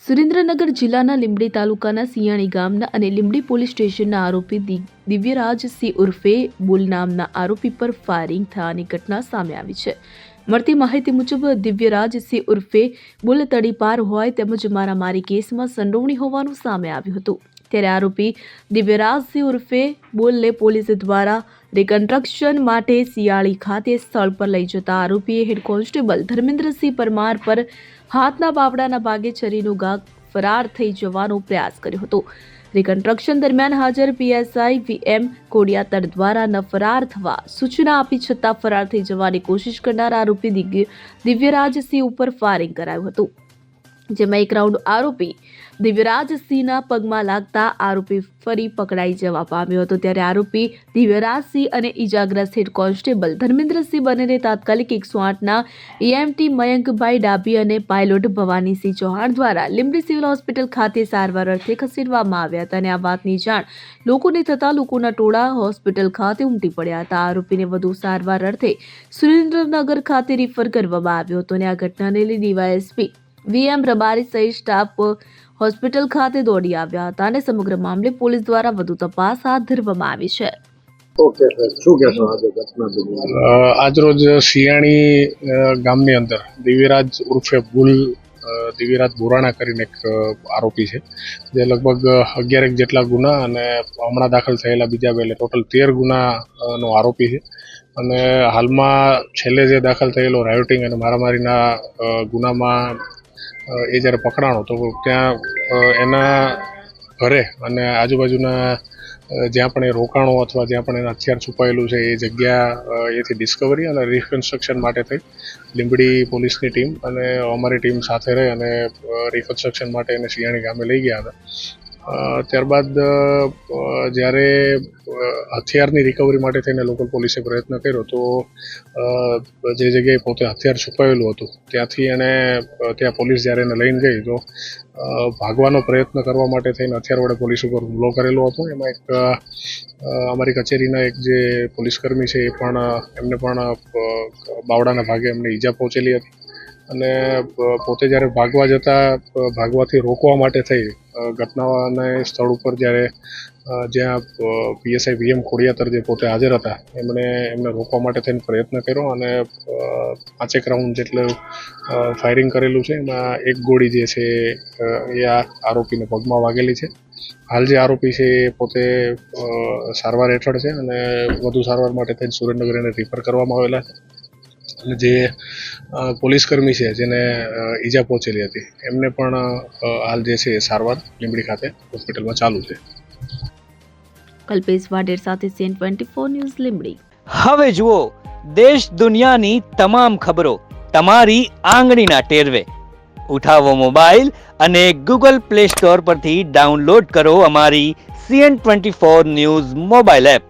સુરેન્દ્રનગર જિલ્લાના લીંબડી તાલુકાના સિયાણી ગામના અને લીંબડી પોલીસ સ્ટેશનના આરોપી દિવ્યરાજ સિંહ ઉર્ફે બુલ નામના આરોપી પર ફાયરિંગ થયાની ઘટના સામે આવી છે। મળતી માહિતી મુજબ દિવ્યરાજ સિંહ ઉર્ફે બુલ તડીપાર હોય તેમજ મારામારી કેસમાં સંડોવણી હોવાનું સામે આવ્યું હતું। ત્યારે આરોપી દિવ્યરાજ સિંહ ઉર્ફે બુલને પોલીસ દ્વારા રિકન્સ્ટ્રક્શન માટે સિયાળી ખાતે સ્થળ પર લઈ જતા આરોપીએ હેડ કોન્સ્ટેબલ ધર્મેન્દ્રસિંહ પરમાર પર હાથના બાવડાના ભાગે છરીનો ઘા ફરાર થઈ જવાનો પ્રયાસ કર્યો હતો। રિકન્સ્ટ્રક્શન દરમિયાન હાજર પીએસઆઈ વીએમ કોડિયાતર દ્વારા ન ફરાર થવા સૂચના આપી છતાં ફરાર થઈ જવાની કોશિશ કરનાર આરોપી દિવ્યરાજસિંહ ઉપર ફાયરિંગ કરાયું હતું, જેમાં એક રાઉન્ડ આરોપી દિવ્યરાજસિંહના પગમાં લાગતા આરોપી ફરી પકડાઈ જવા પામ્યો હતો। ત્યારે આરોપી દિવ્યરાજસિંહ અને ઇજાગ્રસ્ત હેડ કોન્સ્ટેબલ ધર્મેન્દ્રસિંહ બંનેને તાત્કાલિક 108ના EMT મયંકભાઈ ડાભી અને પાયલોટ ભવાનીસિંહ ચૌહાણ દ્વારા લીંબડી સિવિલ હોસ્પિટલ ખાતે સારવાર અર્થે ખસેડવામાં આવ્યા હતા। અને આ વાતની જાણ લોકોને થતાં લોકોના ટોળા હોસ્પિટલ ખાતે ઉમટી પડ્યા હતા। આરોપીને વધુ સારવાર અર્થે સુરેન્દ્રનગર ખાતે રિફર કરવામાં આવ્યો હતો અને આ ઘટનાને લઈ ડીવાયએસપી વીએમ રબારી સહિત સ્ટાફ હોસ્પિટલ ખાતે દોડી આવ્યા હતા અને સમગ્ર મામલે પોલીસ દ્વારા વધુ તપાસ હાથ ધરવામાં આવી છે। આજરોજ સિયાણી ગામની અંદર દિવ્યરાજ ઉર્ફે બુલ દિવ્યરાજ બોરાણા કરીને એક આરોપી છે, જે લગભગ 11 જેટલા ગુના અને હમણાં દાખલ થયેલા બીજા બે ટોટલ 13 ગુનાનો આરોપી છે। અને હાલમાં છેલ્લે જે દાખલ થયેલો રાયોટિંગ અને મારામારીના ગુનામાં એ જ્યારે પકડાણો તો ત્યાં એના ઘરે અને આજુબાજુના જ્યાં પણ એ રોકાણો અથવા જ્યાં પણ એના હથિયાર છુપાયેલું છે એ જગ્યા એથી ડિસ્કવરી અને રિકન્સ્ટ્રક્શન માટે થઈ લીંબડી પોલીસની ટીમ અને અમારી ટીમ સાથે રહી અને રિકન્સ્ટ્રક્શન માટે એને સિયાણી ગામે લઈ ગયા હતા। ત્યારબાદ જ્યારે હથિયારની રિકવરી માટે થઈને લોકલ પોલીસે પ્રયત્ન કર્યો તો જે જગ્યાએ પોતે હથિયાર છુપાયેલું હતું ત્યાંથી એને ત્યાં પોલીસ જ્યારે એને લઈને ગઈ તો ભાગવાનો પ્રયત્ન કરવા માટે થઈને હથિયાર વડે પોલીસ ઉપર હુમલો કરેલો હતો। એમાં એક અમારી કચેરીના એક જે પોલીસકર્મી છે એ પણ એમને પણ બાવડાના ભાગે એમને ઈજા પહોંચેલી હતી અને પોતે જ્યારે ભાગવાથી રોકવા માટે થઈ ઘટનાને સ્થળ ઉપર જ્યારે જ્યાં પીએસઆઈ વીએમ ખોડિયાતર જે પોતે હાજર હતા એમને રોકવા માટે થઈને પ્રયત્ન કર્યો અને 5 રાઉન્ડ જેટલું ફાયરિંગ કરેલું છે। એમાં એક ગોળી જે છે એ આ આરોપીને પગમાં વાગેલી છે। હાલ જે આરોપી છે એ પોતે સારવાર હેઠળ છે અને વધુ સારવાર માટે થઈને સુરેન્દ્રનગર એને રિફર કરવામાં આવેલા છે અને જે પોલીસકર્મી છે જેને ઈજા પહોંચેલી હતી એમને પણ હાલ જે છે એ સારવાર લીંબડી ખાતે હોસ્પિટલમાં ચાલુ છે। કલ્પેશ વાડેર સાથે CN24 ન્યૂઝ લીંબડી। હવે જુઓ દેશ દુનિયાની તમામ ખબરો તમારી આંગળીના ટેરવે। ઉઠાવો મોબાઈલ અને Google Play Store પરથી ડાઉનલોડ કરો અમારી CN24 ન્યૂઝ મોબાઈલ એપ।